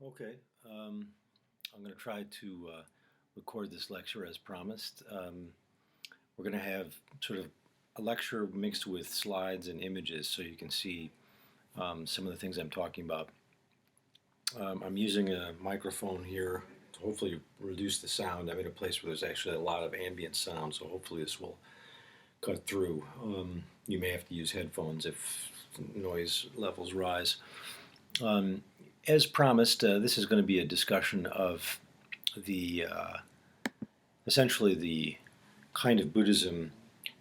Okay, I'm going to try to record this lecture as promised. We're going to have sort of a lecture mixed with slides and images so you can see some of the things I'm talking about. I'm using a microphone here to hopefully reduce the sound. I'm in a place where there's actually a lot of ambient sound, so hopefully this will cut through. You may have to use headphones if noise levels rise. As promised, this is going to be a discussion of the essentially the kind of Buddhism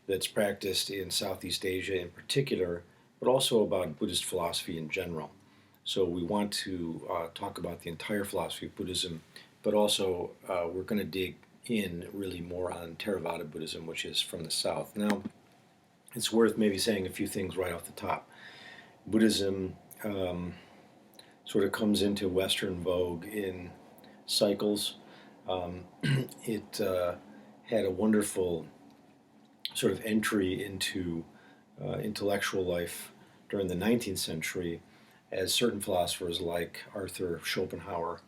that's practiced in Southeast Asia in particular, but also about Buddhist philosophy in general. So we want to talk about the entire philosophy of Buddhism, but also we're going to dig in really more on Theravada Buddhism, which is from the South. Now, it's worth maybe saying a few things right off the top. Buddhism sort of comes into Western vogue in cycles. It had a wonderful sort of entry into intellectual life during the 19th century as certain philosophers like Arthur Schopenhauer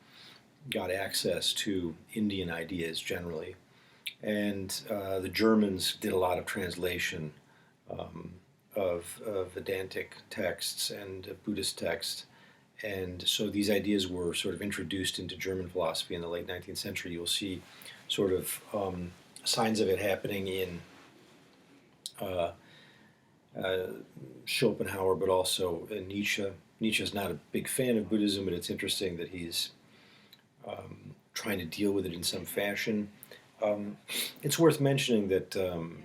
got access to Indian ideas generally. And the Germans did a lot of translation of Vedantic texts and Buddhist texts. And so these ideas were sort of introduced into German philosophy in the late 19th century. You'll see sort of signs of it happening in Schopenhauer, but also in Nietzsche. Nietzsche's not a big fan of Buddhism, but it's interesting that he's trying to deal with it in some fashion. It's worth mentioning that some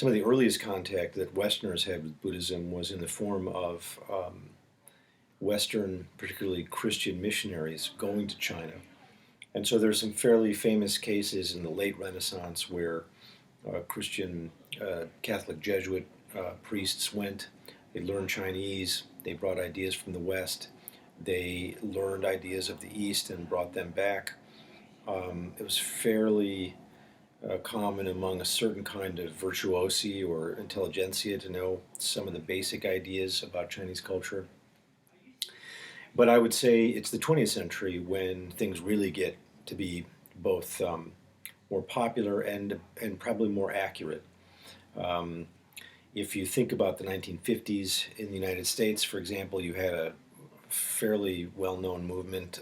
of the earliest contact that Westerners had with Buddhism was in the form of Western, particularly Christian missionaries going to China. And so there's some fairly famous cases in the late Renaissance where Christian Catholic Jesuit priests went, they learned Chinese, they brought ideas from the West, they learned ideas of the East and brought them back. It was fairly common among a certain kind of virtuosi or intelligentsia to know some of the basic ideas about Chinese culture. But I would say it's the 20th century when things really get to be both more popular and probably more accurate. If you think about the 1950s in the United States, for example, you had a fairly well-known movement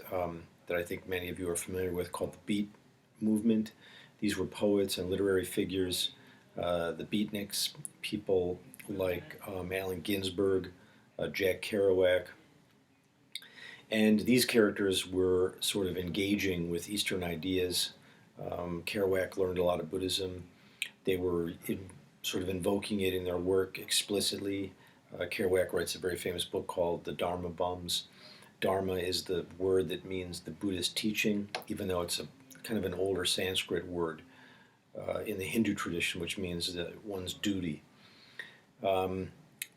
that I think many of you are familiar with called the Beat movement. These were poets and literary figures, the beatniks, people like Allen Ginsberg, Jack Kerouac. And these characters were sort of engaging with Eastern ideas. Kerouac learned a lot of Buddhism. They were sort of invoking it in their work explicitly. Kerouac writes a very famous book called The Dharma Bums. Dharma is the word that means the Buddhist teaching, even though it's a kind of an older Sanskrit word in the Hindu tradition, which means one's duty.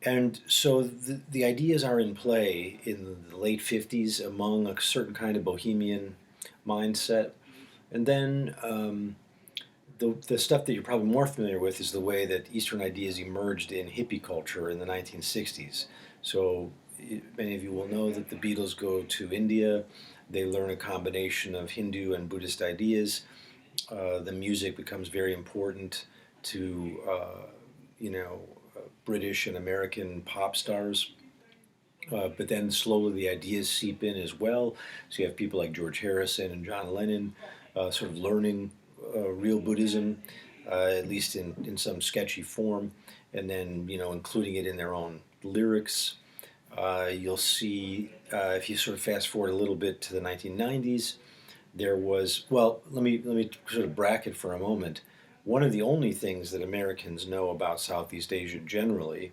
And so the ideas are in play in the late 50s among a certain kind of bohemian mindset. And then the stuff that you're probably more familiar with is the way that Eastern ideas emerged in hippie culture in the 1960s. So many of you will know that the Beatles go to India. They learn a combination of Hindu and Buddhist ideas. The music becomes very important to, British and American pop stars. But then slowly the ideas seep in as well. So you have people like George Harrison and John Lennon sort of learning real Buddhism, at least in some sketchy form, and then, including it in their own lyrics. You'll see, if you sort of fast forward a little bit to the 1990s, there was, well, let me sort of bracket for a moment. One of the only things that Americans know about Southeast Asia generally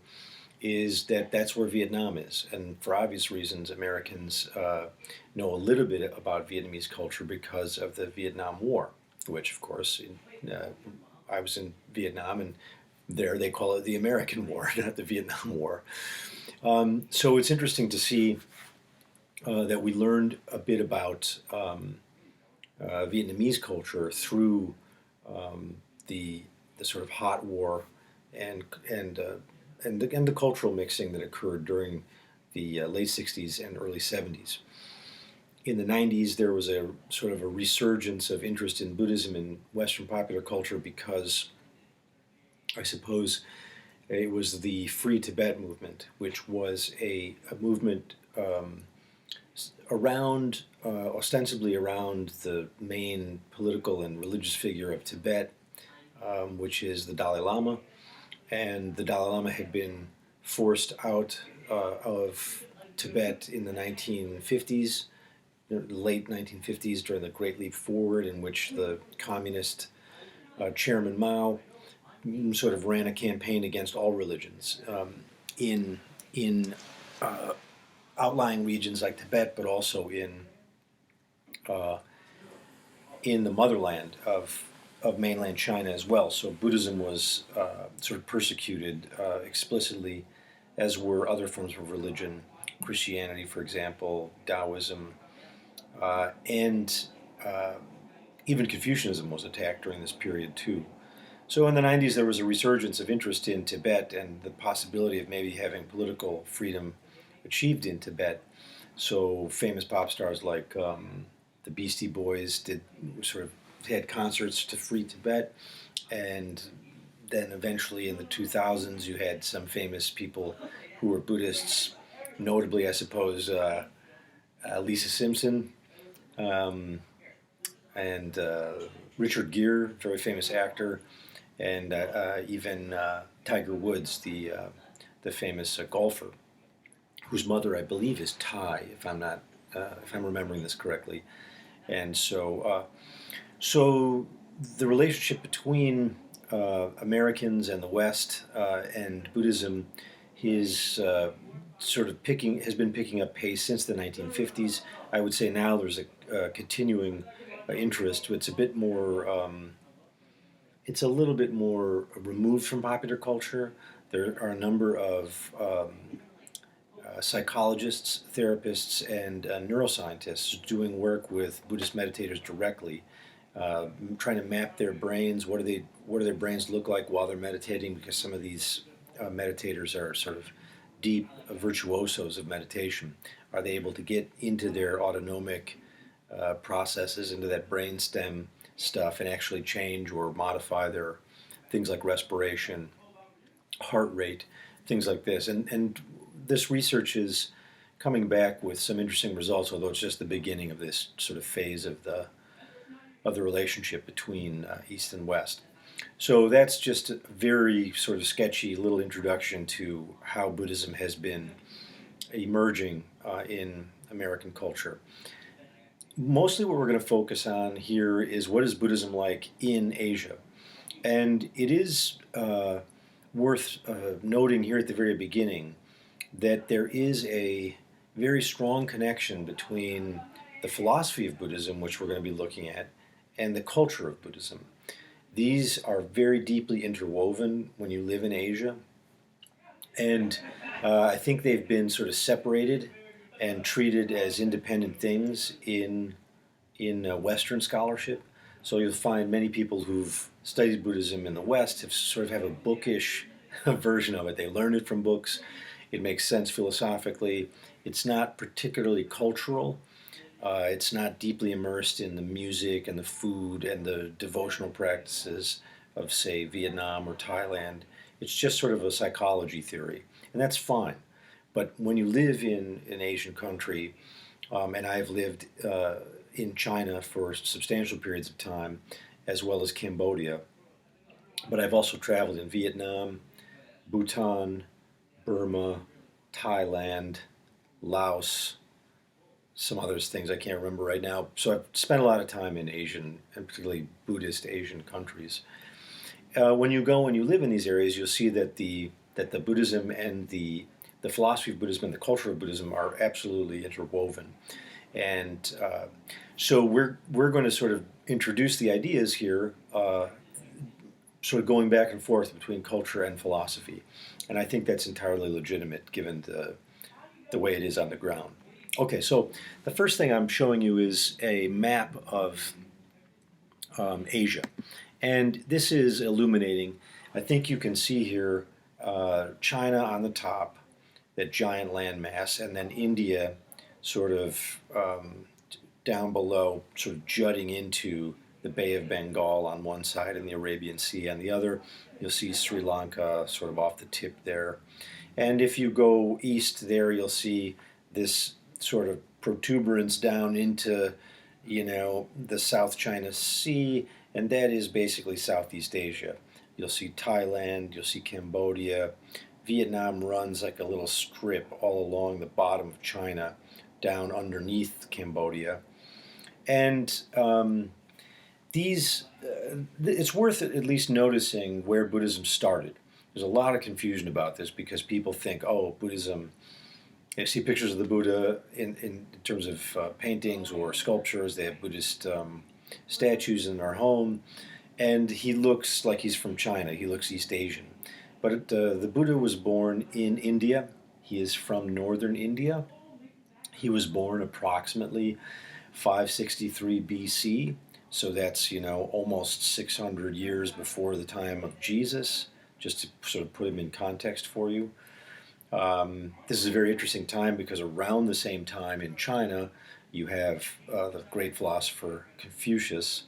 is that that's where Vietnam is. And for obvious reasons, Americans know a little bit about Vietnamese culture because of the Vietnam War, which, of course, I was in Vietnam, and there they call it the American War, not the Vietnam War. So it's interesting to see that we learned a bit about Vietnamese culture through the sort of hot war and the cultural mixing that occurred during the late 60s and early 70s. in the 90s, there was a sort of a resurgence of interest in Buddhism in Western popular culture because I suppose it was the Free Tibet movement, which was a movement around, ostensibly around the main political and religious figure of Tibet, which is the Dalai Lama. And the Dalai Lama had been forced out of Tibet in the 1950s, the late 1950s, during the Great Leap Forward, in which the communist Chairman Mao sort of ran a campaign against all religions in outlying regions like Tibet, but also in the motherland of mainland China as well. So Buddhism was sort of persecuted explicitly, as were other forms of religion, Christianity, for example, Taoism, and even Confucianism was attacked during this period too. So in the 90s, there was a resurgence of interest in Tibet and the possibility of maybe having political freedom achieved in Tibet. So famous pop stars like the Beastie Boys had concerts to free Tibet, and then eventually in the 2000s, you had some famous people who were Buddhists, notably, I suppose, Lisa Simpson and Richard Gere, very famous actor, and even Tiger Woods, the famous golfer, whose mother, I believe, is Thai, if I'm remembering this correctly. And so the relationship between Americans and the West and Buddhism is has been picking up pace since the 1950s. I would say now there's a continuing interest. It's a bit more. It's a little bit more removed from popular culture. There are a number of psychologists, therapists, and neuroscientists doing work with Buddhist meditators directly, trying to map their brains. What do their brains look like while they're meditating? Because some of these meditators are sort of deep virtuosos of meditation. Are they able to get into their autonomic processes, into that brainstem stuff, and actually change or modify their things like respiration, heart rate, things like this? And this research is coming back with some interesting results, although it's just the beginning of this sort of phase of the relationship between East and West. So that's just a very sort of sketchy little introduction to how Buddhism has been emerging in American culture. Mostly what we're going to focus on here is what is Buddhism like in Asia. And it is worth noting here at the very beginning that there is a very strong connection between the philosophy of Buddhism, which we're going to be looking at, and the culture of Buddhism. These are very deeply interwoven when you live in Asia, and I think they've been sort of separated and treated as independent things in Western scholarship. So you'll find many people who've studied Buddhism in the West have a bookish version of it. They learn it from books. It makes sense philosophically. It's not particularly cultural. It's not deeply immersed in the music and the food and the devotional practices of, say, Vietnam or Thailand. It's just sort of a psychology theory, and that's fine. But when you live in an Asian country, and I've lived in China for substantial periods of time, as well as Cambodia, but I've also traveled in Vietnam, Bhutan, Burma, Thailand, Laos, some other things I can't remember right now. So I've spent a lot of time in Asian, and particularly Buddhist Asian countries. When you live in these areas, you'll see that the Buddhism and the philosophy of Buddhism and the culture of Buddhism are absolutely interwoven. And so we're going to sort of introduce the ideas here, sort of going back and forth between culture and philosophy. And I think that's entirely legitimate given the way it is on the ground. Okay, so the first thing I'm showing you is a map of Asia. And this is illuminating. I think you can see here China on the top, that giant landmass, and then India sort of down below, sort of jutting into the Bay of Bengal on one side and the Arabian Sea on the other. You'll see Sri Lanka sort of off the tip there. And if you go east there, you'll see this sort of protuberance down into, the South China Sea, and that is basically Southeast Asia. You'll see Thailand, you'll see Cambodia. Vietnam runs like a little strip all along the bottom of China, down underneath Cambodia. And it's worth at least noticing where Buddhism started. There's a lot of confusion about this because people think, oh, Buddhism, they see pictures of the Buddha in terms of paintings or sculptures. They have Buddhist statues in their home, and he looks like he's from China. He looks East Asian. But the Buddha was born in India. He is from northern India. He was born approximately 563 BC. So that's, almost 600 years before the time of Jesus, just to sort of put him in context for you. This is a very interesting time because around the same time in China, you have the great philosopher Confucius.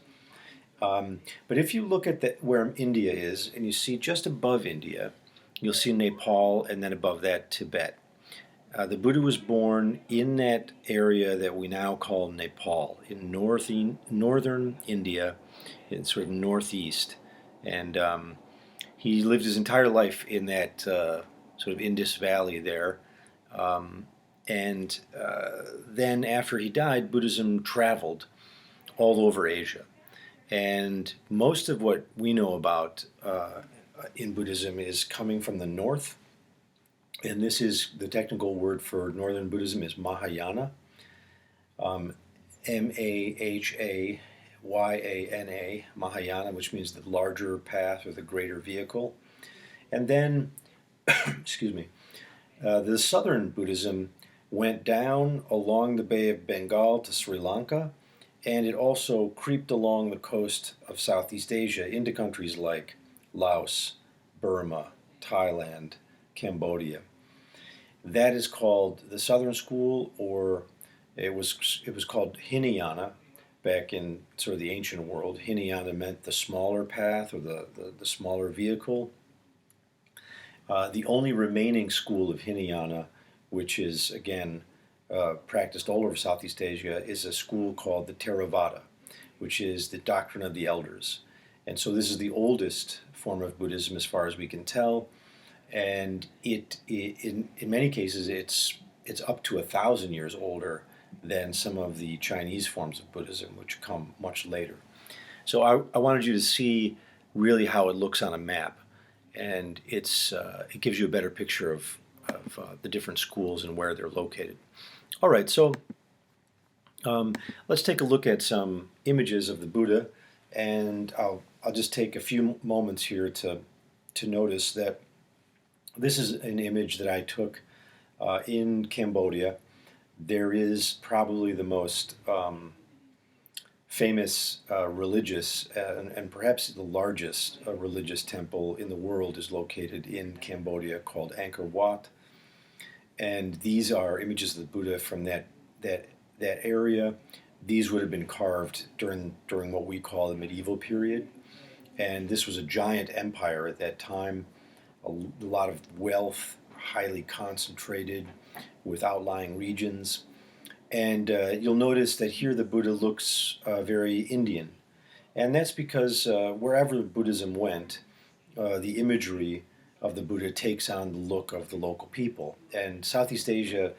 But if you look at where India is, and you see just above India, you'll see Nepal, and then above that, Tibet. The Buddha was born in that area that we now call Nepal, in northern India, in sort of northeast. And he lived his entire life in that sort of Indus Valley there. And then after he died, Buddhism traveled all over Asia. And most of what we know about in Buddhism is coming from the north. And this is the technical word for northern Buddhism is Mahayana, Mahayana, Mahayana, which means the larger path or the greater vehicle. And then, excuse me, the southern Buddhism went down along the Bay of Bengal to Sri Lanka, and it also creeped along the coast of Southeast Asia into countries like Laos, Burma, Thailand, Cambodia. That is called the Southern School, or it was called Hinayana back in sort of the ancient world. Hinayana meant the smaller path or the smaller vehicle. The only remaining school of Hinayana, which is again practiced all over Southeast Asia, is a school called the Theravada, which is the doctrine of the elders. And so this is the oldest form of Buddhism as far as we can tell. And in many cases, it's up to 1,000 years older than some of the Chinese forms of Buddhism, which come much later. So I wanted you to see really how it looks on a map, and it gives you a better picture of the different schools and where they're located. All right, so let's take a look at some images of the Buddha, and I'll just take a few moments here to notice that this is an image that I took in Cambodia. There is probably the most famous religious and perhaps the largest religious temple in the world is located in Cambodia called Angkor Wat. And these are images of the Buddha from that area. These would have been carved during what we call the medieval period. And this was a giant empire at that time. A lot of wealth, highly concentrated with outlying regions. And you'll notice that here the Buddha looks very Indian. And that's because wherever Buddhism went, the imagery of the Buddha takes on the look of the local people. And Southeast Asia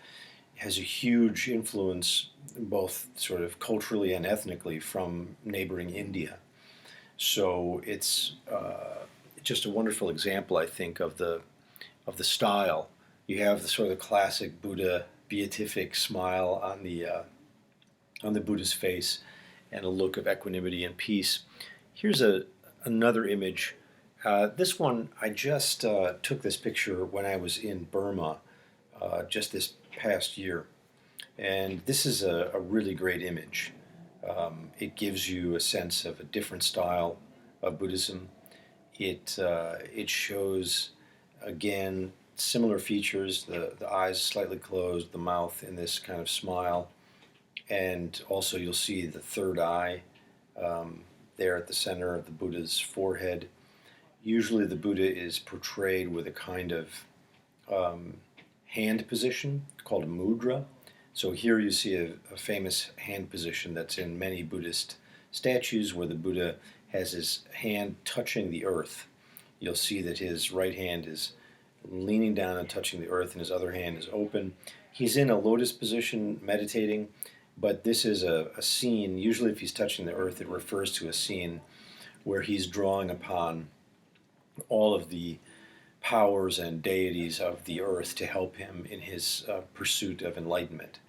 has a huge influence, both sort of culturally and ethnically, from neighboring India. So it's just a wonderful example, I think, of the style. You have the sort of classic Buddha beatific smile on the Buddha's face, and a look of equanimity and peace. Here's another image. This one, I just took this picture when I was in Burma just this past year, and this is a really great image. It gives you a sense of a different style of Buddhism. It shows, again, similar features, the eyes slightly closed, the mouth in this kind of smile. and also you'll see the third eye there at the center of the Buddha's forehead. Usually the Buddha is portrayed with a kind of hand position called a mudra. So here you see a famous hand position that's in many Buddhist statues where the Buddha has his hand touching the earth. You'll see that his right hand is leaning down and touching the earth, and his other hand is open. He's in a lotus position meditating, but this is a scene. Usually if he's touching the earth, it refers to a scene where he's drawing upon all of the powers and deities of the earth to help him in his pursuit of enlightenment.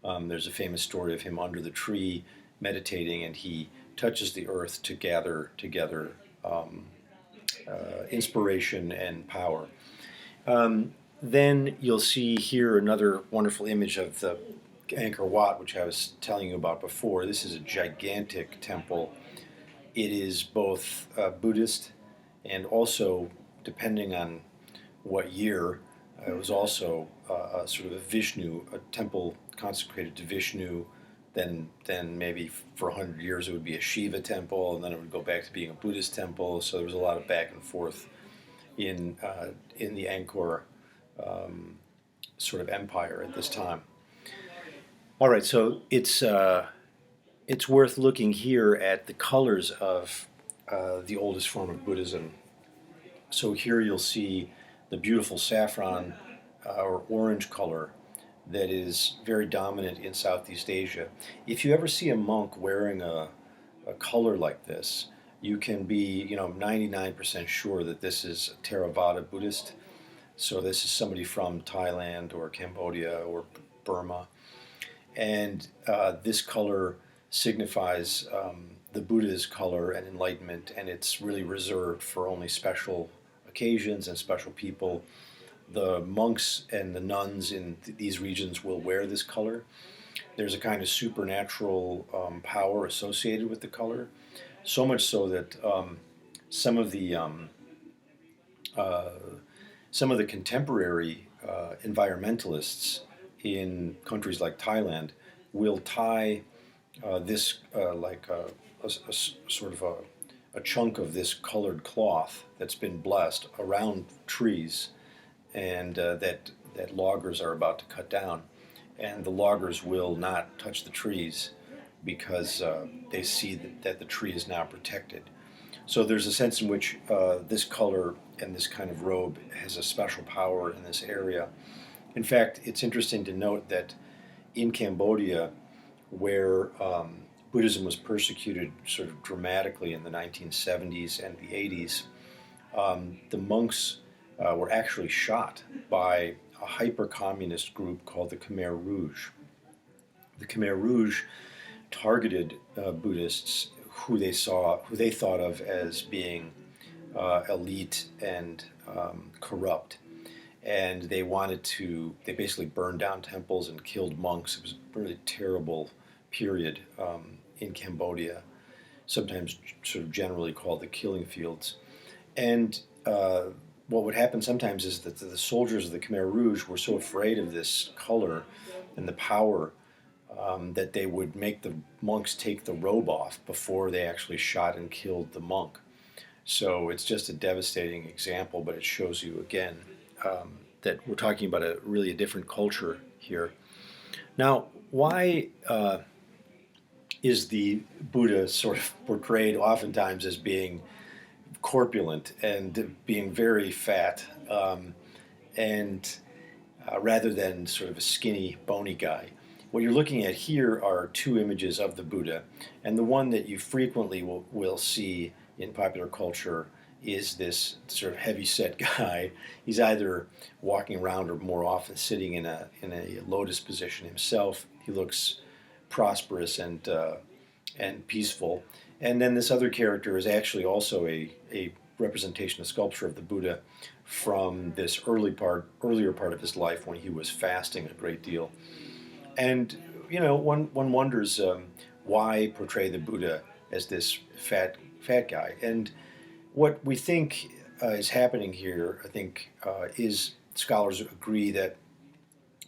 There's a famous story of him under the tree meditating, and he touches the earth to gather together inspiration and power. Then you'll see here another wonderful image of the Angkor Wat, which I was telling you about before. This is a gigantic temple. It is both Buddhist and also, depending on what year, it was also a sort of a Vishnu, a temple consecrated to Vishnu. Then maybe for 100 years it would be a Shiva temple, and then it would go back to being a Buddhist temple. So there was a lot of back and forth in the Angkor sort of empire at this time. All right, so it's worth looking here at the colors of the oldest form of Buddhism. So here you'll see the beautiful saffron or orange color that is very dominant in Southeast Asia. If you ever see a monk wearing a color like this, you can be 99% sure that this is a Theravada Buddhist. So this is somebody from Thailand or Cambodia or Burma. And this color signifies the Buddha's color and enlightenment, and it's really reserved for only special occasions and special people. The monks and the nuns in these regions will wear this color. There's a kind of supernatural power associated with the color, so much so that some of the contemporary environmentalists in countries like Thailand will tie this like a sort of a chunk of this colored cloth that's been blessed around trees, and that loggers are about to cut down, and the loggers will not touch the trees because they see that the tree is now protected. So there's a sense in which this color and this kind of robe has a special power in this area. In fact, it's interesting to note that in Cambodia, where Buddhism was persecuted sort of dramatically in the 1970s and the 80s, the monks were actually shot by a hyper-communist group called the Khmer Rouge. The Khmer Rouge targeted Buddhists who they thought of as being elite and corrupt. And they basically burned down temples and killed monks. It was a really terrible period in Cambodia, sometimes sort of generally called the killing fields. And what would happen sometimes is that the soldiers of the Khmer Rouge were so afraid of this color and the power that they would make the monks take the robe off before they actually shot and killed the monk. So it's just a devastating example, but it shows you again that we're talking about really a different culture here. Now, why is the Buddha sort of portrayed oftentimes as being corpulent and being very fat, and rather than sort of a skinny, bony guy? What you're looking at here are two images of the Buddha, and the one that you frequently will see in popular culture is this sort of heavy-set guy. He's either walking around or more often sitting in a lotus position himself. He looks prosperous and peaceful. And then this other character is actually also a representation, a sculpture of the Buddha from this earlier part of his life when he was fasting a great deal. And one wonders why portray the Buddha as this fat guy. And what we think is happening here, I think, is scholars agree that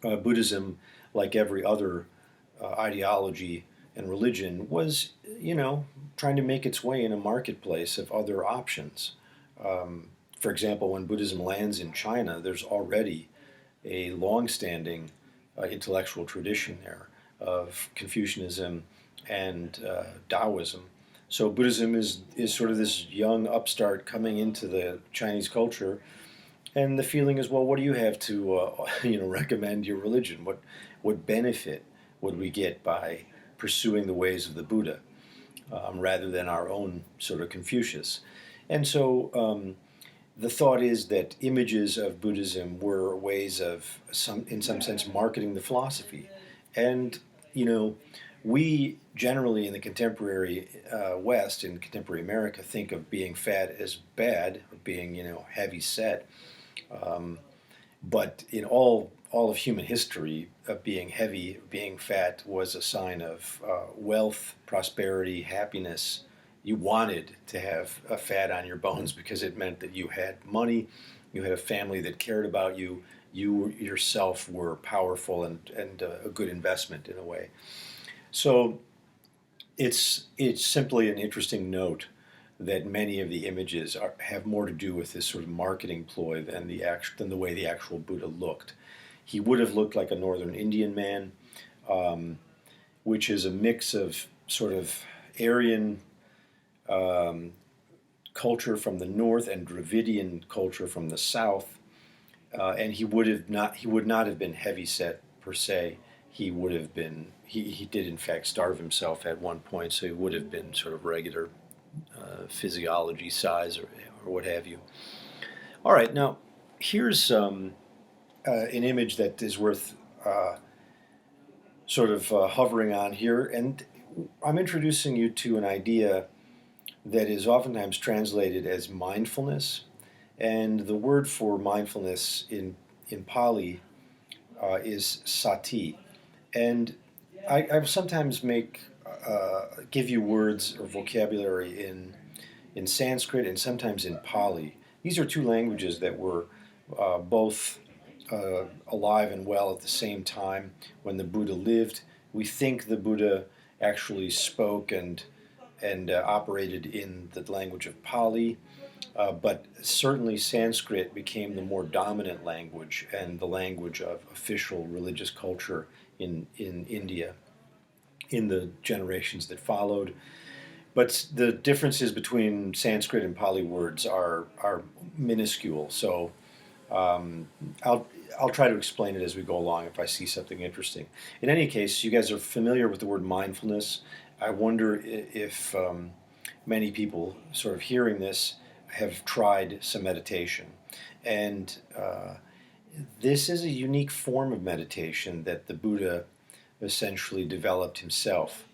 Buddhism, like every other ideology and religion was, trying to make its way in a marketplace of other options. For example, when Buddhism lands in China, there's already a long-standing intellectual tradition there of Confucianism and Taoism. So Buddhism is sort of this young upstart coming into the Chinese culture, and the feeling is, well, what do you have to recommend your religion? What benefit would we get by pursuing the ways of the Buddha rather than our own sort of Confucius? And so the thought is that images of Buddhism were ways of, in some sense, marketing the philosophy. And, we generally in the contemporary West, in contemporary America, think of being fat as bad, of being, heavy set. But in all of human history, being heavy, being fat was a sign of wealth, prosperity, happiness. You wanted to have a fat on your bones because it meant that you had money, you had a family that cared about you, you yourself were powerful and a good investment in a way. So it's simply an interesting note that many of the images have more to do with this sort of marketing ploy than the way the actual Buddha looked. He would have looked like a northern Indian man, which is a mix of sort of Aryan culture from the north and Dravidian culture from the south, and he would not have been heavy set per se. He would have been. He did in fact starve himself at one point, so he would have been sort of regular physiology size or what have you. All right, now here's an image that is worth sort of hovering on here, and I'm introducing you to an idea that is oftentimes translated as mindfulness, and the word for mindfulness in Pali is sati, and I sometimes give you words or vocabulary in Sanskrit and sometimes in Pali. These are two languages that were both alive and well at the same time when the Buddha lived. We think the Buddha actually spoke and operated in the language of Pali, but certainly Sanskrit became the more dominant language and the language of official religious culture in India in the generations that followed. But the differences between Sanskrit and Pali words are minuscule. So I'll try to explain it as we go along if I see something interesting. In any case, you guys are familiar with the word mindfulness. I wonder if many people sort of hearing this have tried some meditation. And this is a unique form of meditation that the Buddha essentially developed himself.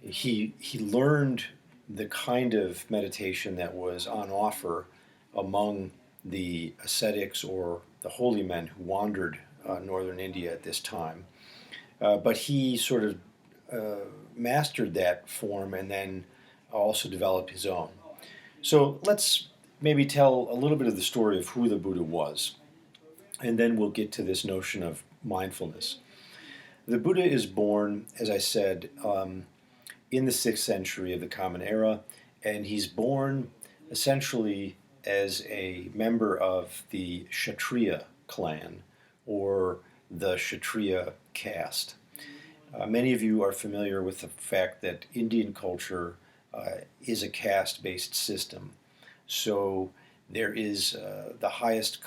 He learned the kind of meditation that was on offer among the ascetics or the holy men who wandered northern India at this time. But he sort of mastered that form and then also developed his own. So let's maybe tell a little bit of the story of who the Buddha was, and then we'll get to this notion of mindfulness. The Buddha is born, as I said, in the 6th century of the Common Era, and he's born essentially as a member of the Kshatriya clan, or the Kshatriya caste. Many of you are familiar with the fact that Indian culture is a caste-based system. So there is the highest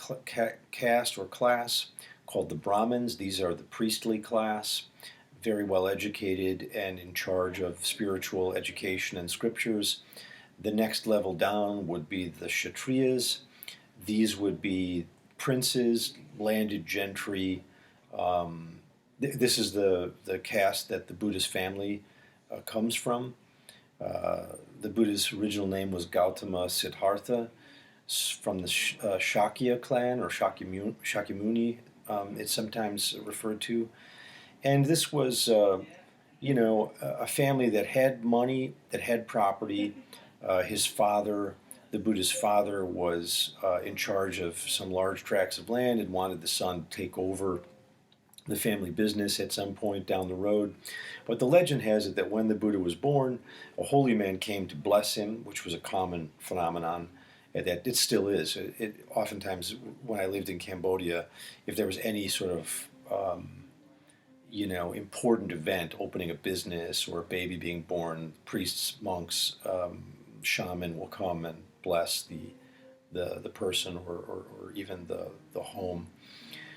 caste or class called the Brahmins. These are the priestly class, very well educated and in charge of spiritual education and scriptures. The next level down would be the Kshatriyas. These would be princes, landed gentry. This is the caste that the Buddhist family comes from. The Buddha's original name was Gautama Siddhartha, from the Shakya clan, or Shakyamuni, it's sometimes referred to. And this was, a family that had money, that had property. His father, the Buddha's father, was in charge of some large tracts of land and wanted the son to take over the family business at some point down the road. But the legend has it that when the Buddha was born, a holy man came to bless him, which was a common phenomenon. And that it still is. Oftentimes, when I lived in Cambodia, if there was any sort of important event, opening a business or a baby being born, priests, monks, shaman will come and bless the person or even the home.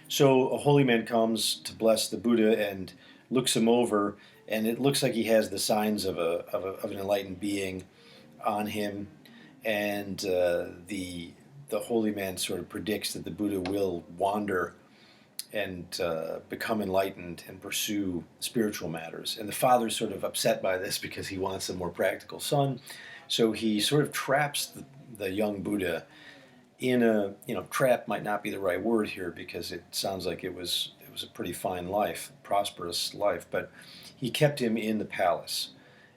So a holy man comes to bless the Buddha and looks him over, and it looks like he has the signs of an enlightened being on him, and the holy man sort of predicts that the Buddha will wander and become enlightened and pursue spiritual matters. And the father's sort of upset by this because he wants a more practical son, so he sort of traps the young Buddha in a, trap might not be the right word here because it sounds like it was a pretty fine life, prosperous life, but he kept him in the palace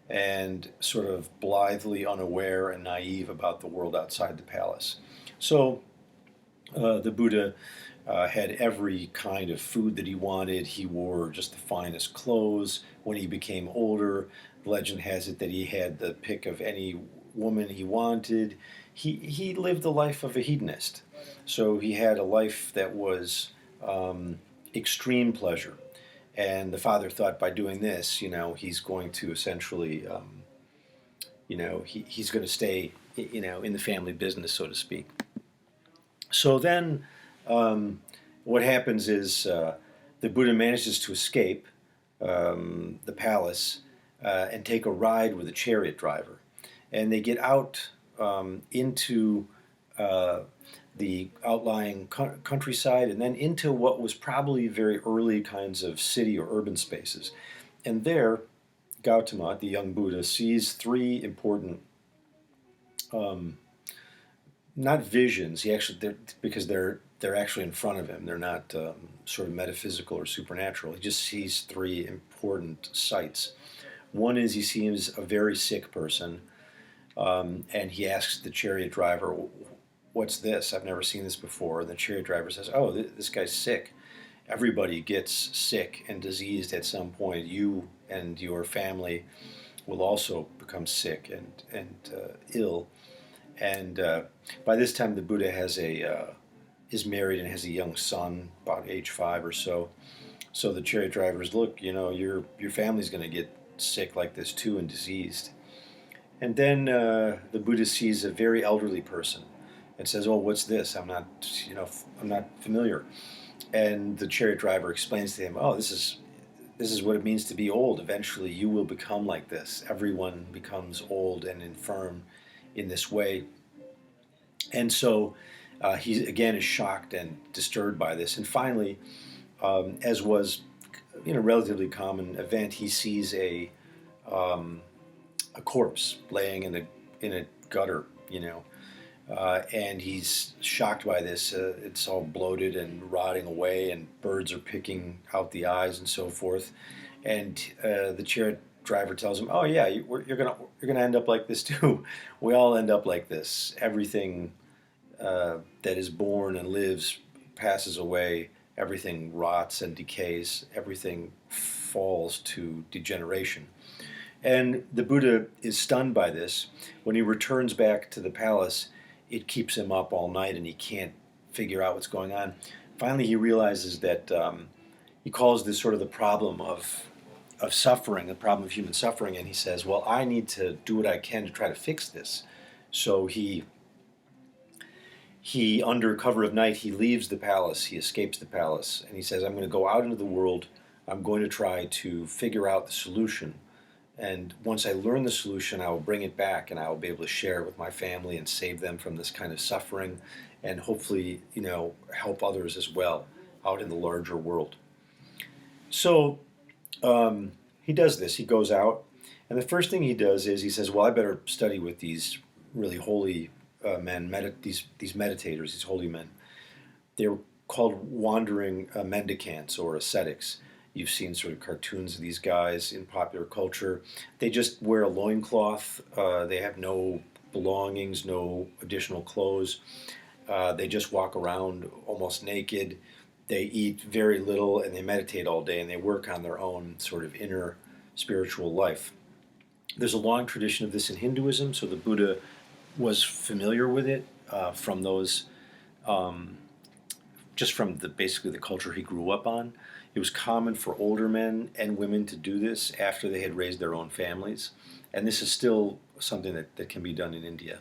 and sort of blithely unaware and naive about the world outside the palace. So the Buddha had every kind of food that he wanted. He wore just the finest clothes. When he became older, the legend has it that he had the pick of any woman he wanted. He lived the life of a hedonist. So he had a life that was extreme pleasure. And the father thought by doing this, he's going to essentially, he's going to stay, in the family business, so to speak. So then what happens is the Buddha manages to escape the palace and take a ride with a chariot driver. And they get out into the outlying countryside and then into what was probably very early kinds of city or urban spaces. And there, Gautama, the young Buddha, sees three important, not visions. Because they're actually in front of him. They're not sort of metaphysical or supernatural. He just sees three important sights. One is he sees a very sick person, and he asks the chariot driver, "What's this? I've never seen this before." And the chariot driver says, "Oh, this guy's sick. Everybody gets sick and diseased at some point. You and your family will also become sick and ill." And by this time, the Buddha is married and has a young son, about age 5 or so. So the chariot drivers, look, your family's going to get sick like this too and diseased. And then the Buddha sees a very elderly person and says, "Oh, what's this? I'm not familiar." And the chariot driver explains to him, "Oh, this is what it means to be old. Eventually, you will become like this. Everyone becomes old and infirm in this way." And so he again is shocked and disturbed by this. And finally, as was relatively common event, he sees a corpse laying in a gutter, and he's shocked by this. It's all bloated and rotting away, and birds are picking out the eyes and so forth. And the chariot driver tells him, "Oh yeah, you're gonna end up like this too. We all end up like this. Everything that is born and lives passes away. Everything rots and decays. Everything falls to degeneration." And the Buddha is stunned by this. When he returns back to the palace, it keeps him up all night and he can't figure out what's going on. Finally, he realizes that he calls this sort of the problem of suffering, the problem of human suffering, and he says, "Well, I need to do what I can to try to fix this." So he under cover of night, he leaves the palace, he escapes the palace, and he says, "I'm going to go out into the world, I'm going to try to figure out the solution. And once I learn the solution, I will bring it back and I will be able to share it with my family and save them from this kind of suffering and hopefully, help others as well out in the larger world." So he does this. He goes out, and the first thing he does is he says, "Well, I better study with these really holy men, these meditators, these holy men." They're called wandering mendicants or ascetics. You've seen sort of cartoons of these guys in popular culture. They just wear a loincloth. They have no belongings, no additional clothes. They just walk around almost naked. they eat very little and they meditate all day and they work on their own sort of inner spiritual life. There's a long tradition of this in Hinduism, so the Buddha was familiar with it from those, um, just from basically the culture he grew up on. It was common for older men and women to do this after they had raised their own families, and this is still something that can be done in India.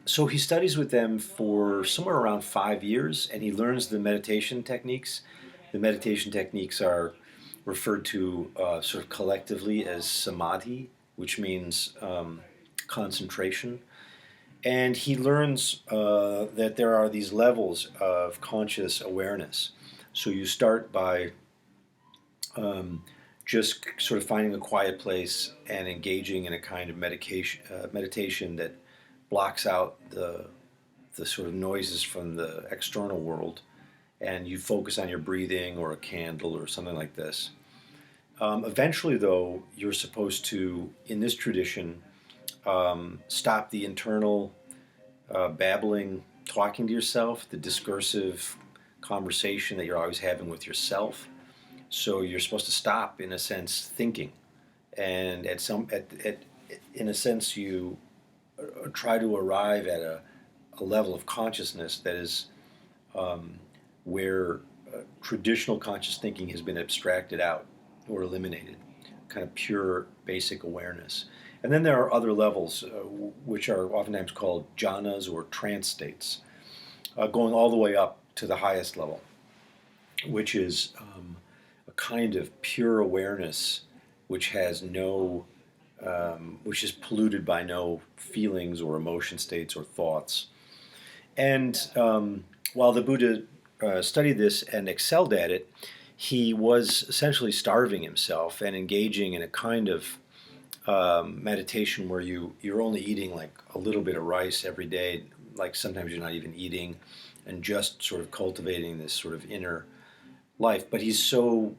So he studies with them for somewhere around 5 years, and he learns the meditation techniques. The meditation techniques are referred to sort of collectively as samadhi, which means concentration. And he learns that there are these levels of conscious awareness. So you start by just sort of finding a quiet place and engaging in a kind of meditation that blocks out the sort of noises from the external world, and you focus on your breathing or a candle or something like this. Eventually, though, you're supposed to, in this tradition, stop the internal babbling, talking to yourself, the discursive conversation that you're always having with yourself. So you're supposed to stop, in a sense, thinking, and in a sense, you try to arrive at a level of consciousness that is where traditional conscious thinking has been abstracted out or eliminated, kind of pure basic awareness. And then there are other levels, which are oftentimes called jhanas or trance states, going all the way up to the highest level, which is a kind of pure awareness which has no which is polluted by no feelings or emotion states or thoughts. And while the Buddha studied this and excelled at it, he was essentially starving himself and engaging in a kind of meditation where you're only eating like a little bit of rice every day, like sometimes you're not even eating, and just sort of cultivating this sort of inner life. But he's so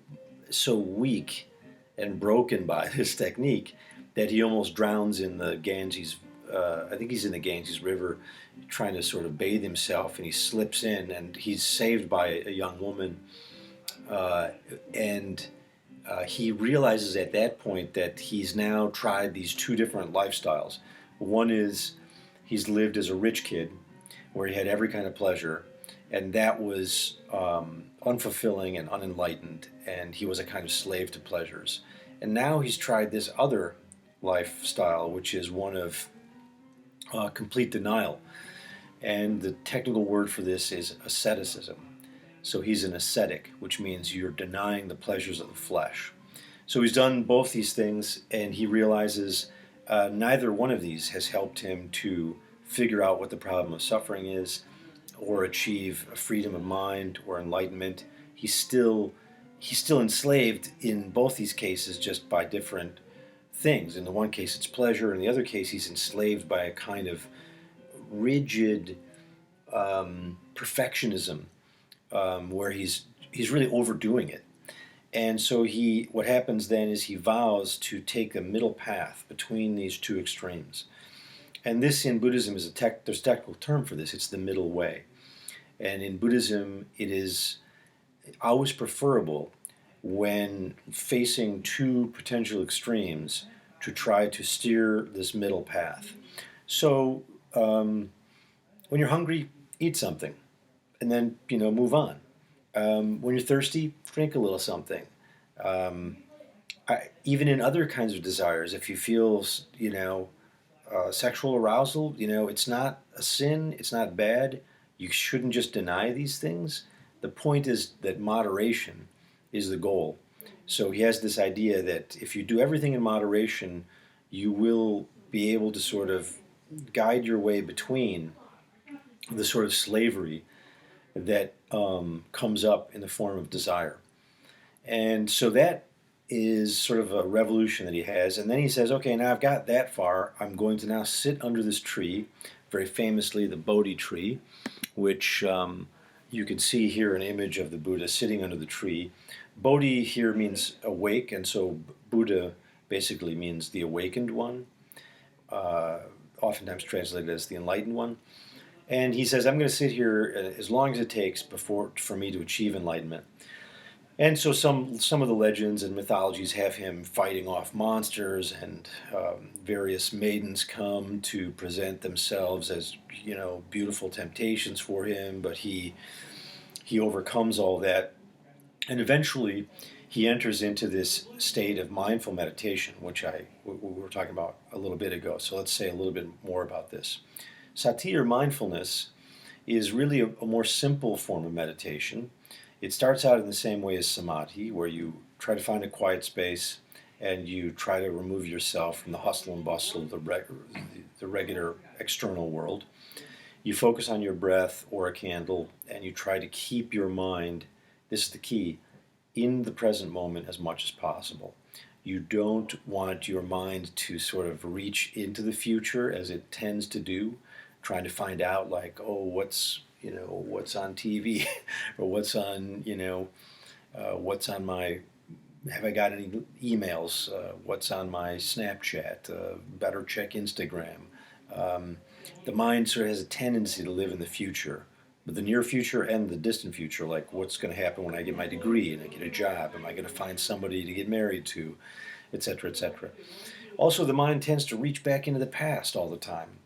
weak and broken by this technique that he almost drowns in the Ganges. I think he's in the Ganges River trying to sort of bathe himself, and he slips in, and he's saved by a young woman. And he realizes at that point that he's now tried these two different lifestyles. One is he's lived as a rich kid where he had every kind of pleasure, and that was unfulfilling and unenlightened, and he was a kind of slave to pleasures. And now he's tried this other lifestyle, which is one of complete denial. And the technical word for this is asceticism. So he's an ascetic, which means you're denying the pleasures of the flesh. So he's done both these things, and he realizes neither one of these has helped him to figure out what the problem of suffering is or achieve a freedom of mind or enlightenment. He's still enslaved in both these cases, just by different things. In the one case it's pleasure, in the other case he's enslaved by a kind of rigid perfectionism, where he's really overdoing it. And so what happens then is he vows to take a middle path between these two extremes. And this in Buddhism is there's a technical term for this. It's the middle way. And in Buddhism, it is always preferable when facing two potential extremes to try to steer this middle path. So when you're hungry, eat something, and then move on. When you're thirsty, drink a little something. Even in other kinds of desires, if you feel sexual arousal, it's not a sin, it's not bad. You shouldn't just deny these things. The point is that moderation is the goal. So he has this idea that if you do everything in moderation, you will be able to sort of guide your way between the sort of slavery that comes up in the form of desire. And so that is sort of a revolution that he has. And then he says, okay, now I've got that far. I'm going to now sit under this tree, very famously the Bodhi tree, which you can see here an image of the Buddha sitting under the tree. Bodhi here means awake, and so Buddha basically means the awakened one, oftentimes translated as the enlightened one. And he says, I'm going to sit here as long as it takes for me to achieve enlightenment. And so some of the legends and mythologies have him fighting off monsters, and various maidens come to present themselves as, beautiful temptations for him. But he overcomes all that, and eventually he enters into this state of mindful meditation, which we were talking about a little bit ago. So let's say a little bit more about this. Sati, or mindfulness, is really a more simple form of meditation. It starts out in the same way as samadhi, where you try to find a quiet space and you try to remove yourself from the hustle and bustle of the regular external world. You focus on your breath or a candle, and you try to keep your mind, this is the key, in the present moment as much as possible. You don't want your mind to sort of reach into the future as it tends to do, trying to find out, like, oh, what's on TV, or what's on my, have I got any emails, what's on my Snapchat, better check Instagram. The mind sort of has a tendency to live in the future, but the near future and the distant future, like what's going to happen when I get my degree and I get a job, am I going to find somebody to get married to, etc., etc. Also, the mind tends to reach back into the past all the time.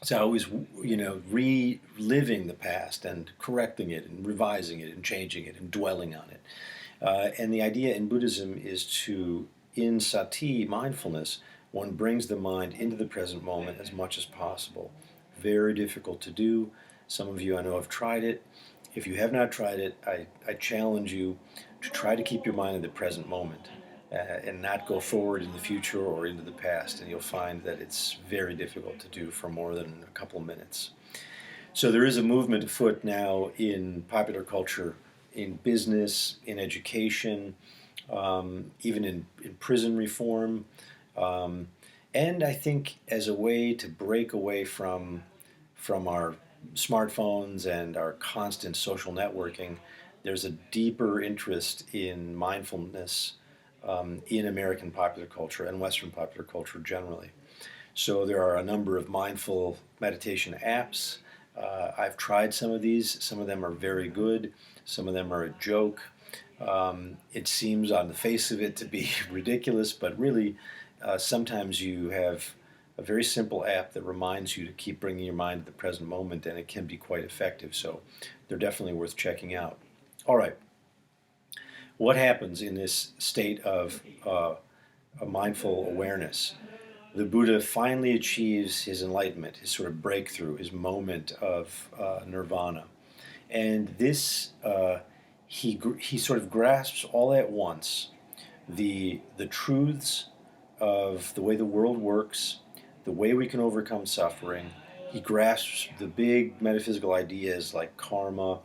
It's always, reliving the past and correcting it and revising it and changing it and dwelling on it. And the idea in Buddhism is in sati, mindfulness, one brings the mind into the present moment as much as possible. Very difficult to do. Some of you I know have tried it. If you have not tried it, I challenge you to try to keep your mind in the present moment. And not go forward in the future or into the past, and you'll find that it's very difficult to do for more than a couple of minutes. So there is a movement afoot now in popular culture, in business, in education, even in prison reform, and I think as a way to break away from our smartphones and our constant social networking, there's a deeper interest in mindfulness in American popular culture and Western popular culture generally. So there are a number of mindful meditation apps. I've tried some of these. Some of them are very good. Some of them are a joke. It seems on the face of it to be ridiculous, but really sometimes you have a very simple app that reminds you to keep bringing your mind to the present moment, and it can be quite effective. So they're definitely worth checking out. All right. What happens in this state of a mindful awareness? The Buddha finally achieves his enlightenment, his sort of breakthrough, his moment of nirvana. And this, he sort of grasps all at once the truths of the way the world works, the way we can overcome suffering. He grasps the big metaphysical ideas like karma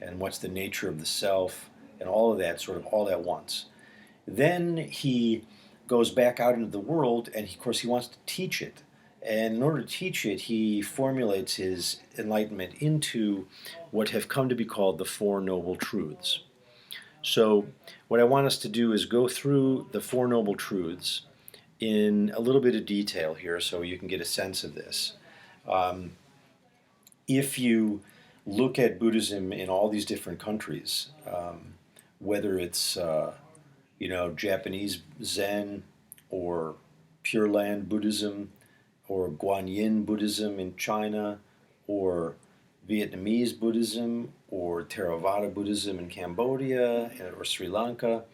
and what's the nature of the self, and all of that sort of all at once. Then he goes back out into the world, and of course he wants to teach it. And in order to teach it, he formulates his enlightenment into what have come to be called the Four Noble Truths. So what I want us to do is go through the Four Noble Truths in a little bit of detail here so you can get a sense of this. If you look at Buddhism in all these different countries, whether it's Japanese Zen or Pure Land Buddhism or Guanyin Buddhism in China or Vietnamese Buddhism or Theravada Buddhism in Cambodia or Sri Lanka,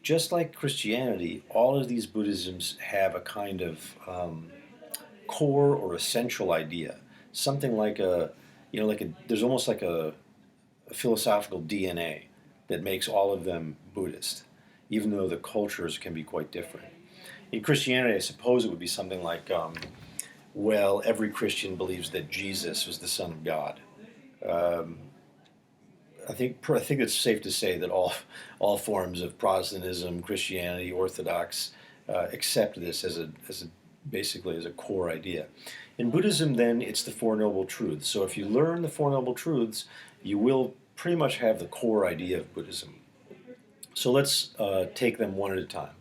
just like Christianity, all of these Buddhisms have a kind of core or essential idea, something like there's almost like a philosophical DNA that makes all of them Buddhist, even though the cultures can be quite different. In Christianity, I suppose it would be something like, every Christian believes that Jesus was the Son of God. I think it's safe to say that all forms of Protestantism, Christianity, Orthodox accept this as basically as a core idea. In Buddhism, then, it's the Four Noble Truths. So if you learn the Four Noble Truths, you will pretty much have the core idea of Buddhism. So let's take them one at a time.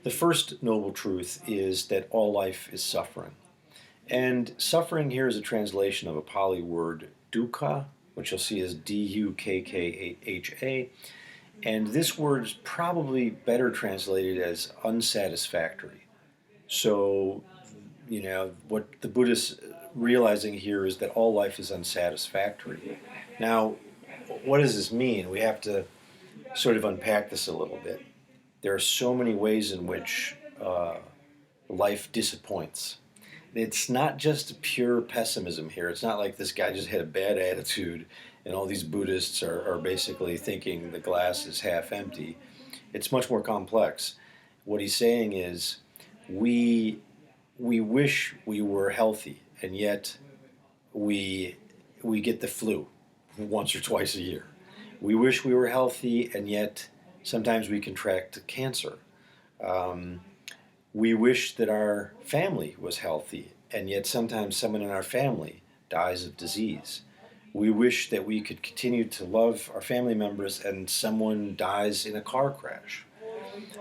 The first noble truth is that all life is suffering. And suffering here is a translation of a Pali word dukkha, which you'll see as Dukkha. And this word is probably better translated as unsatisfactory. So, what the Buddhists realizing here is that all life is unsatisfactory. Now, what does this mean? We have to sort of unpack this a little bit. There are so many ways in which life disappoints. It's not just pure pessimism here. It's not like this guy just had a bad attitude and all these Buddhists are basically thinking the glass is half empty. It's much more complex. What he's saying is we we wish we were healthy, and yet we we get the flu once or twice a year. We wish we were healthy, and yet sometimes we contract cancer. Um, we wish that our family was healthy, and yet sometimes someone in our family dies of disease. We wish that we could continue to love our family members, and someone dies in a car crash.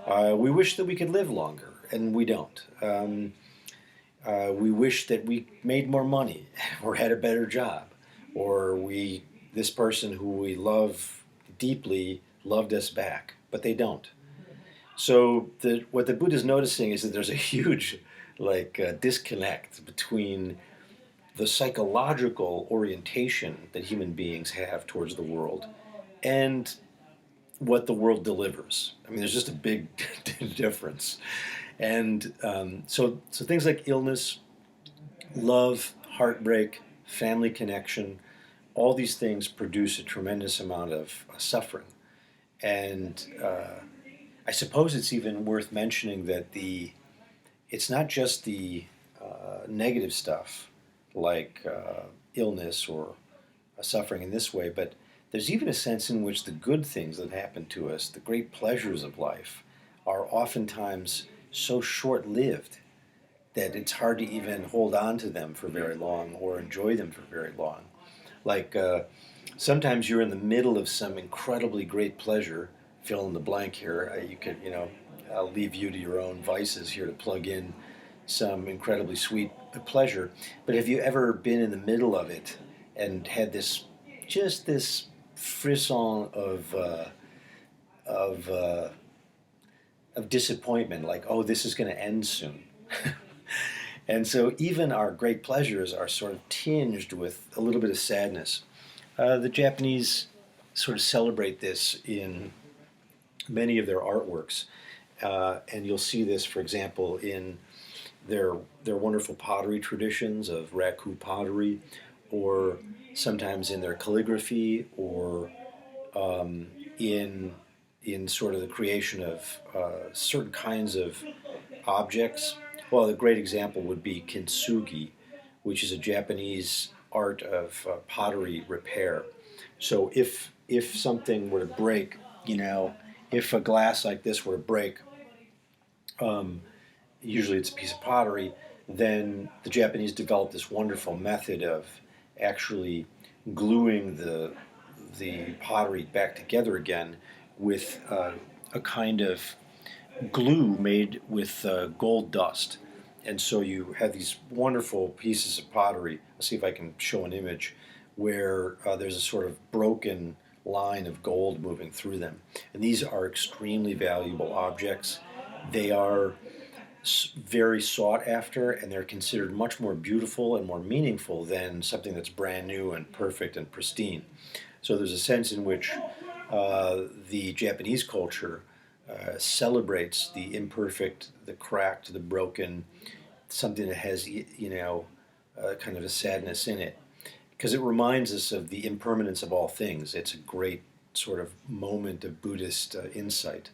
We wish that we could live longer, and we don't. We wish that we made more money or had a better job, or this person who we love deeply loved us back, but they don't. So what the Buddha is noticing is that there's a huge disconnect between the psychological orientation that human beings have towards the world and what the world delivers. I mean, there's just a big difference. And so things like illness, love, heartbreak, family connection, all these things produce a tremendous amount of suffering. And I suppose it's even worth mentioning that it's not just the negative stuff like illness or suffering in this way, but there's even a sense in which the good things that happen to us, the great pleasures of life, are oftentimes so short-lived that it's hard to even hold on to them for very long or enjoy them for very long. Like sometimes you're in the middle of some incredibly great pleasure, fill in the blank here. I'll leave you to your own vices here to plug in some incredibly sweet pleasure. But have you ever been in the middle of it and had this frisson of disappointment, like, oh, this is going to end soon? And so even our great pleasures are sort of tinged with a little bit of sadness. The Japanese sort of celebrate this in many of their artworks. And you'll see this, for example, in their wonderful pottery traditions of raku pottery, or sometimes in their calligraphy, or in sort of the creation of certain kinds of objects. Well, a great example would be kintsugi, which is a Japanese art of pottery repair. So if something were to break, if a glass like this were to break, usually it's a piece of pottery, then the Japanese developed this wonderful method of actually gluing the pottery back together again with a kind of glue made with gold dust. And so you have these wonderful pieces of pottery. Let's see if I can show an image where there's a sort of broken line of gold moving through them. And these are extremely valuable objects. They are very sought after, and they're considered much more beautiful and more meaningful than something that's brand new and perfect and pristine. So there's a sense in which the Japanese culture celebrates the imperfect, the cracked, the broken, something that has, kind of a sadness in it. Because it reminds us of the impermanence of all things. It's a great sort of moment of Buddhist insight.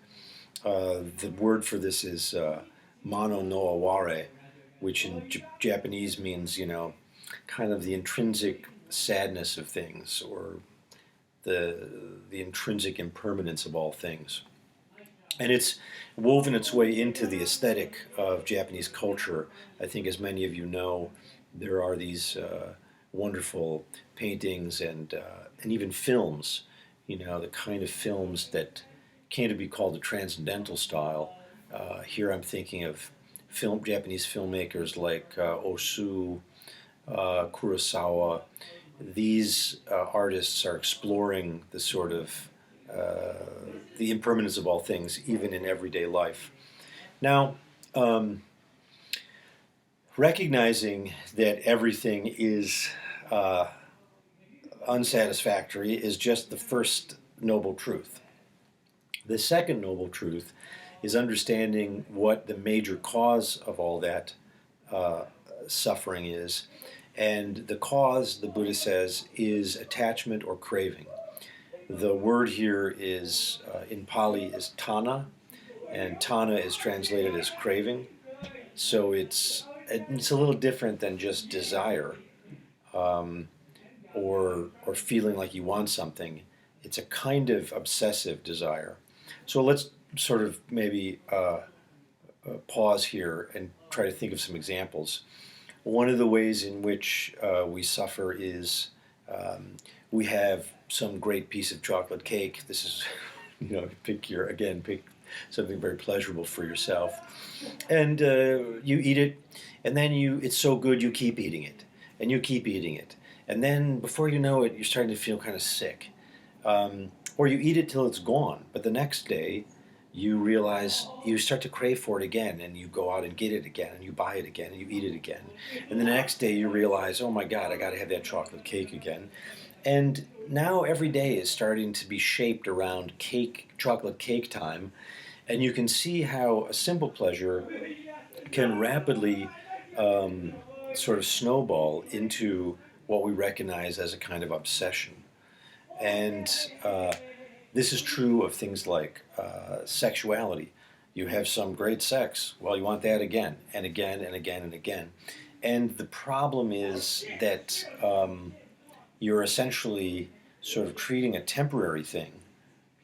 The word for this is mano no aware, which in Japanese means, kind of the intrinsic sadness of things, or the intrinsic impermanence of all things. And it's woven its way into the aesthetic of Japanese culture. I think, as many of you know, there are these wonderful paintings and even films, the kind of films that came to be called the transcendental style. Here I'm thinking of Japanese filmmakers like Osu, Kurosawa. These artists are exploring the sort of the impermanence of all things, even in everyday life. Now, recognizing that everything is unsatisfactory is just the first noble truth. The second noble truth is understanding what the major cause of all that suffering is. And the cause, the Buddha says, is attachment or craving. The word here is, in Pali, is tana, and tana is translated as craving. So it's a little different than just desire, or feeling like you want something. It's a kind of obsessive desire. So let's sort of maybe pause here and try to think of some examples. One of the ways in which we suffer is we have some great piece of chocolate cake. This is, pick something very pleasurable for yourself, and you eat it, and then it's so good you keep eating it, and you keep eating it, and then before you know it, you're starting to feel kind of sick, or you eat it till it's gone, but the next day you realize you start to crave for it again, and you go out and get it again, and you buy it again, and you eat it again. And the next day you realize, oh my God, I got to have that chocolate cake again. And now every day is starting to be shaped around chocolate cake time. And you can see how a simple pleasure can rapidly sort of snowball into what we recognize as a kind of obsession. And this is true of things like sexuality. You have some great sex. Well, you want that again and again and again and again. And the problem is that you're essentially sort of treating a temporary thing,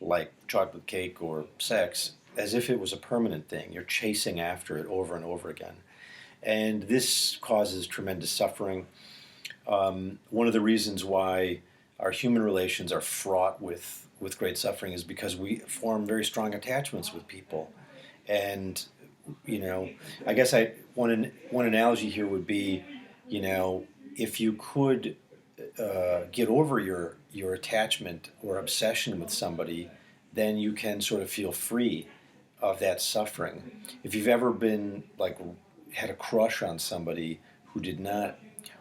like chocolate cake or sex, as if it was a permanent thing. You're chasing after it over and over again. And this causes tremendous suffering. One of the reasons why our human relations are fraught with great suffering is because we form very strong attachments with people. And, I guess one analogy here would be, if you could get over your attachment or obsession with somebody, then you can sort of feel free of that suffering. If you've ever been, had a crush on somebody who did not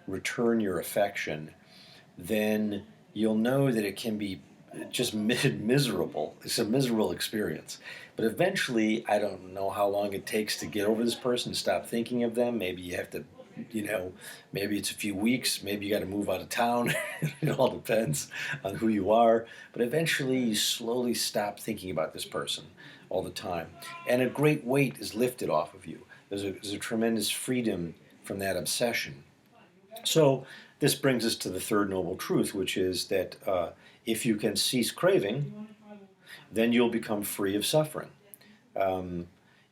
return your affection, then you'll know that it can be just miserable. It's a miserable experience. But eventually, I don't know how long it takes to get over this person, stop thinking of them. Maybe you have to, maybe it's a few weeks. Maybe you got to move out of town. It all depends on who you are. But eventually, you slowly stop thinking about this person all the time. And a great weight is lifted off of you. There's a tremendous freedom from that obsession. So this brings us to the third noble truth, which is that if you can cease craving, then you'll become free of suffering.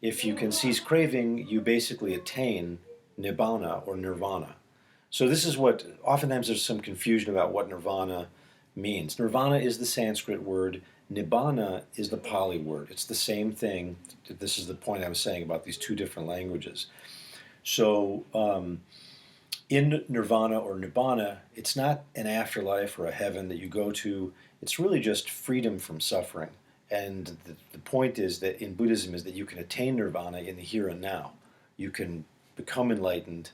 If you can cease craving, you basically attain nibbana or nirvana. So this is what, oftentimes there's some confusion about what nirvana means. Nirvana is the Sanskrit word. Nibbana is the Pali word. It's the same thing. This is the point I was saying about these two different languages. So in nirvana or nibbana, it's not an afterlife or a heaven that you go to. It's really just freedom from suffering. And the point is that in Buddhism is that you can attain nirvana in the here and now. You can become enlightened,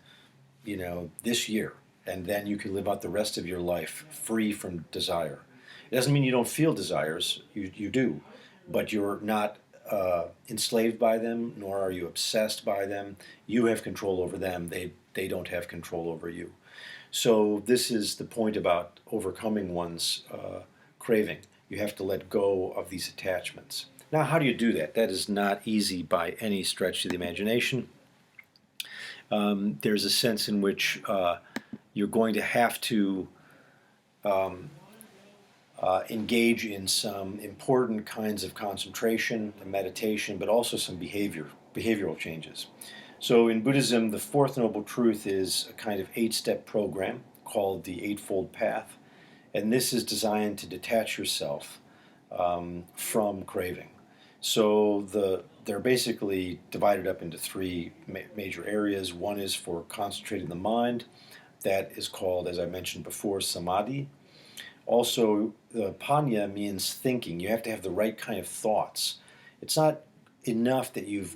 this year, and then you can live out the rest of your life free from desire. It doesn't mean you don't feel desires. You do, but you're not enslaved by them, nor are you obsessed by them. You have control over them. They don't have control over you. So this is the point about overcoming one's craving. You have to let go of these attachments. Now, how do you do that? That is not easy by any stretch of the imagination. There's a sense in which you're going to have to engage in some important kinds of concentration and meditation, but also some behavioral changes. So in Buddhism, the fourth noble truth is a kind of 8-step program called the Eightfold Path. And this is designed to detach yourself from craving. So they're basically divided up into three major areas. One is for concentrating the mind. That is called, as I mentioned before, samadhi. Also, the panya means thinking. You have to have the right kind of thoughts. It's not enough that you've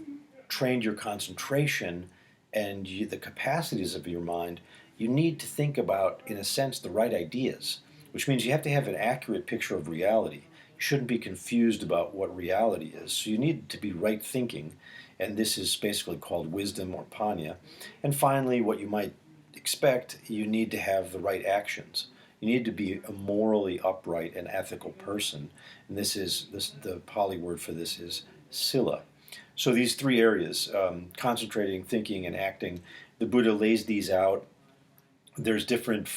trained your concentration and the capacities of your mind. You need to think about, in a sense, the right ideas, which means you have to have an accurate picture of reality. You shouldn't be confused about what reality is. So you need to be right thinking, and this is basically called wisdom or panya. And finally, what you might expect, you need to have the right actions. You need to be a morally upright and ethical person, and the Pali word for this is sila. So these three areas, concentrating, thinking, and acting, the Buddha lays these out. There's different,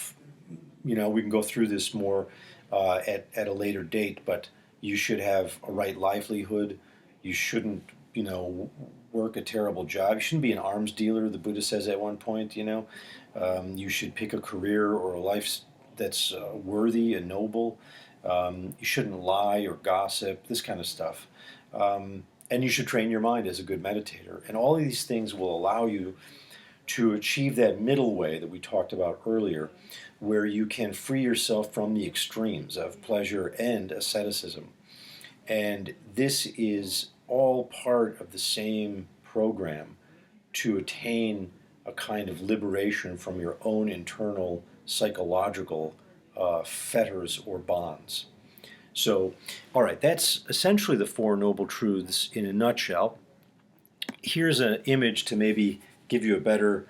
we can go through this more at a later date, but you should have a right livelihood. You shouldn't, work a terrible job. You shouldn't be an arms dealer, the Buddha says at one point, You should pick a career or a life that's worthy and noble. You shouldn't lie or gossip, this kind of stuff. And you should train your mind as a good meditator. And all of these things will allow you to achieve that middle way that we talked about earlier, where you can free yourself from the extremes of pleasure and asceticism. And this is all part of the same program to attain a kind of liberation from your own internal psychological fetters or bonds. So, all right, that's essentially the Four Noble Truths in a nutshell. Here's an image to maybe give you a better,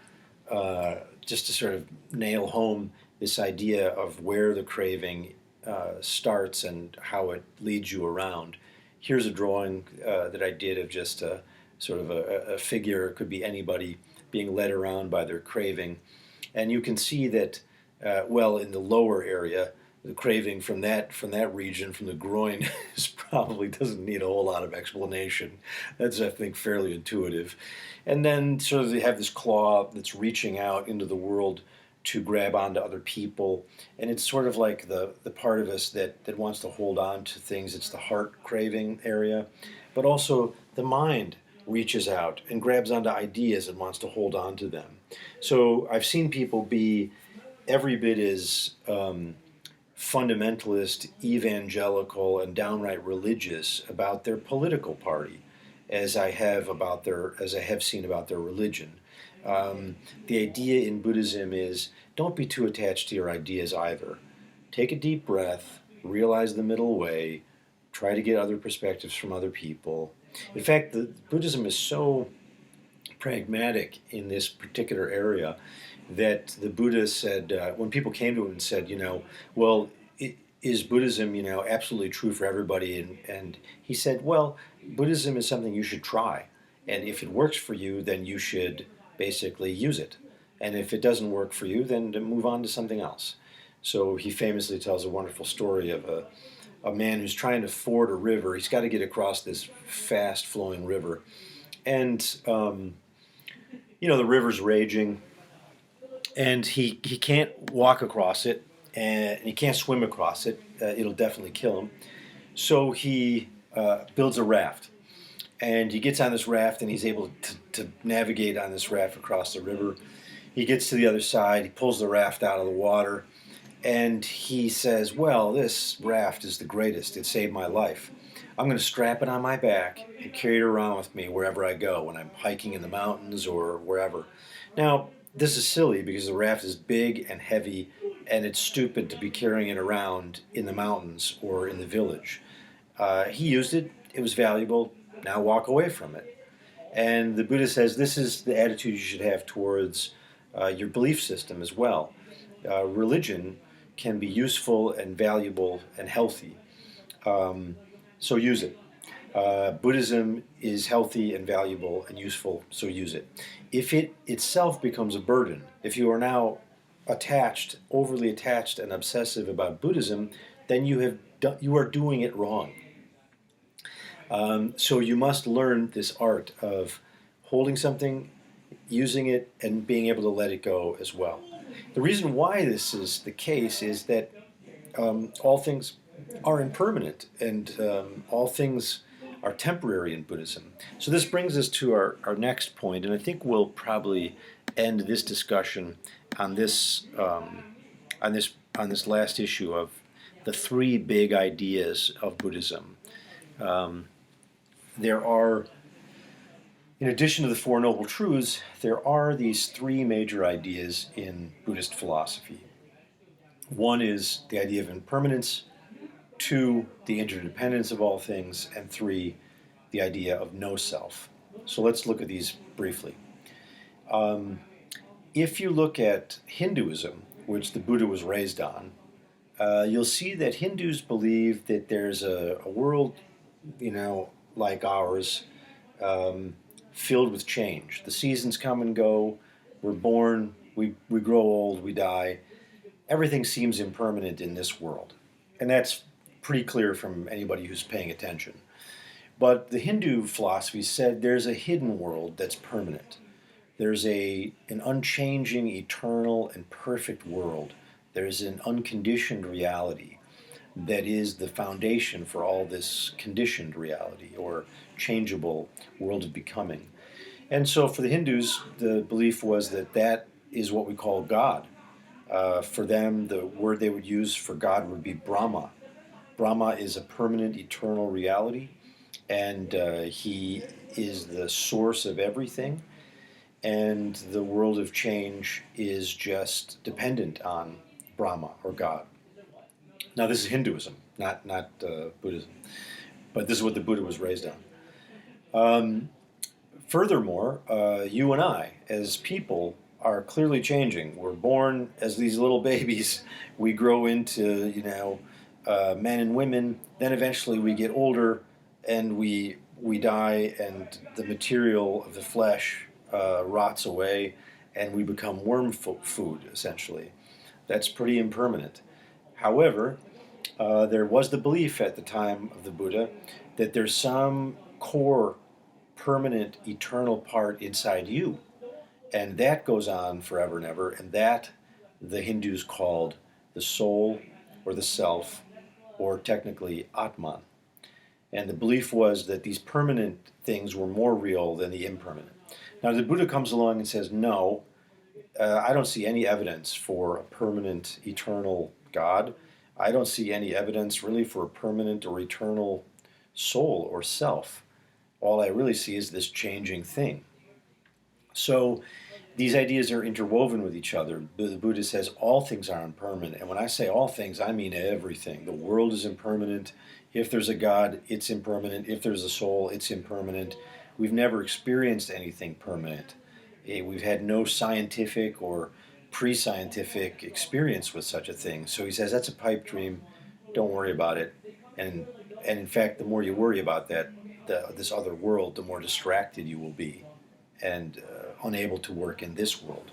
just to sort of nail home this idea of where the craving starts and how it leads you around. Here's a drawing that I did of just a sort of a figure. It could be anybody being led around by their craving. And you can see that, in the lower area, the craving from that region, from the groin, probably doesn't need a whole lot of explanation. That's, I think, fairly intuitive. And then sort of they have this claw that's reaching out into the world to grab onto other people. And it's sort of like the part of us that wants to hold on to things. It's the heart craving area. But also the mind reaches out and grabs onto ideas and wants to hold on to them. So I've seen people be every bit as fundamentalist, evangelical, and downright religious about their political party as I have seen about their religion. The idea in Buddhism is don't be too attached to your ideas either. Take a deep breath, realize the middle way, try to get other perspectives from other people. In fact, Buddhism is so pragmatic in this particular area that the Buddha said, when people came to him and said, is Buddhism, absolutely true for everybody? And he said, well, Buddhism is something you should try. And if it works for you, then you should basically use it. And if it doesn't work for you, then to move on to something else. So he famously tells a wonderful story of a man who's trying to ford a river. He's got to get across this fast-flowing river. And, the river's raging, and he can't walk across it, and he can't swim across it. It'll definitely kill him. So he builds a raft. And he gets on this raft, and he's able to navigate on this raft across the river. He gets to the other side. He pulls the raft out of the water. And he says, well, this raft is the greatest. It saved my life. I'm going to strap it on my back and carry it around with me wherever I go, when I'm hiking in the mountains or wherever. Now, this is silly because the raft is big and heavy, and it's stupid to be carrying it around in the mountains or in the village. He used it. It was valuable. Now walk away from it. And the Buddha says this is the attitude you should have towards your belief system as well. Religion can be useful and valuable and healthy. So use it. Buddhism is healthy and valuable and useful, so use it. If it itself becomes a burden, if you are now overly attached and obsessive about Buddhism, then you are doing it wrong. So you must learn this art of holding something, using it, and being able to let it go as well. The reason why this is the case is that all things are impermanent, and all things are temporary in Buddhism. So this brings us to our next point, and I think we'll probably end this discussion on this on this on this last issue of the three big ideas of Buddhism. There are, in addition to the Four Noble Truths, there are these three major ideas in Buddhist philosophy. One is the idea of impermanence, two, the interdependence of all things, and three, the idea of no self. So let's look at these briefly. If you look at Hinduism, which the Buddha was raised on, you'll see that Hindus believe that there's a world, like ours, filled with change. The seasons come and go. We're born, we grow old, we die. Everything seems impermanent in this world. And that's pretty clear from anybody who's paying attention. But the Hindu philosophy said there's a hidden world that's permanent. There's an unchanging, eternal, and perfect world. There's an unconditioned reality that is the foundation for all this conditioned reality or changeable world of becoming. And so for the Hindus, the belief was that that is what we call God. For them, the word they would use for God would be Brahma. Brahma is a permanent, eternal reality, and he is the source of everything, and the world of change is just dependent on Brahma or God. Now, this is Hinduism, not Buddhism, but this is what the Buddha was raised on. Furthermore, you and I, as people, are clearly changing. We're born as these little babies. We grow into, men and women. Then eventually we get older and we die, and the material of the flesh rots away, and we become worm food, essentially. That's pretty impermanent. However, there was the belief at the time of the Buddha that there's some core, permanent, eternal part inside you. And that goes on forever and ever, and that the Hindus called the soul or the self, or technically Atman. And the belief was that these permanent things were more real than the impermanent. Now the Buddha comes along and says, no, I don't see any evidence for a permanent, eternal God. I don't see any evidence really for a permanent or eternal soul or self. All I really see is this changing thing. So these ideas are interwoven with each other. The Buddha says all things are impermanent. And when I say all things, I mean everything. The world is impermanent. If there's a God, it's impermanent. If there's a soul, it's impermanent. We've never experienced anything permanent. We've had no scientific or pre-scientific experience with such a thing. So he says that's a pipe dream. Don't worry about it. And in fact, the more you worry about that, this other world, the more distracted you will be and unable to work in this world.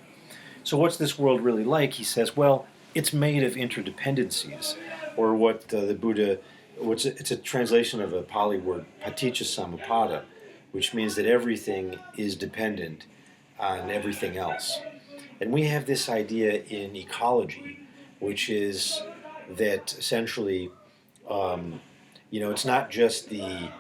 So what's this world really like? He says, well, it's made of interdependencies, or what the Buddha, it's a translation of a Pali word, paticca samuppada, which means that everything is dependent on everything else. And we have this idea in ecology, which is that essentially, it's not just the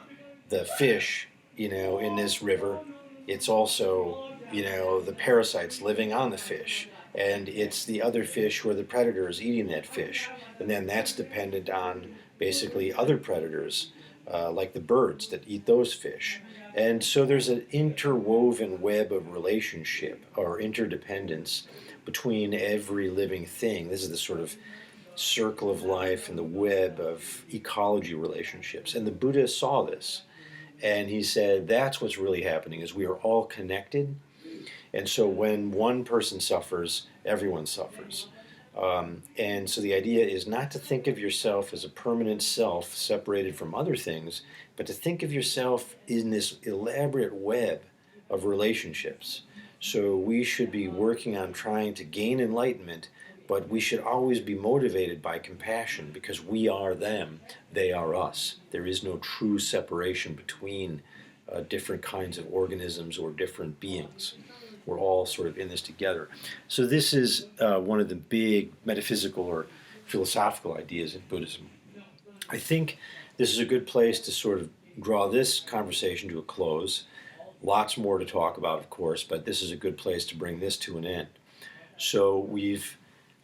fish, in this river. It's also, the parasites living on the fish. And it's the other fish who are the predators eating that fish. And then that's dependent on basically other predators, like the birds that eat those fish. And so there's an interwoven web of relationship or interdependence between every living thing. This is the sort of circle of life and the web of ecology relationships. And the Buddha saw this. And he said, that's what's really happening, is we are all connected. And so when one person suffers, everyone suffers. And so the idea is not to think of yourself as a permanent self separated from other things, but to think of yourself in this elaborate web of relationships. So we should be working on trying to gain enlightenment, but we should always be motivated by compassion, because we are them, they are us. There is no true separation between different kinds of organisms or different beings. We're all sort of in this together. So this is one of the big metaphysical or philosophical ideas in Buddhism. I think this is a good place to sort of draw this conversation to a close. Lots more to talk about, of course, but this is a good place to bring this to an end. So we've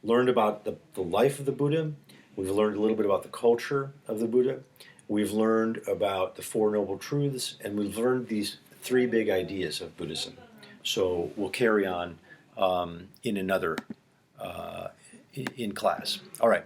learned about the life of the Buddha. We've learned a little bit about the culture of the Buddha. We've learned about the Four Noble Truths, and we've learned these three big ideas of Buddhism. So we'll carry on in another in class. All right.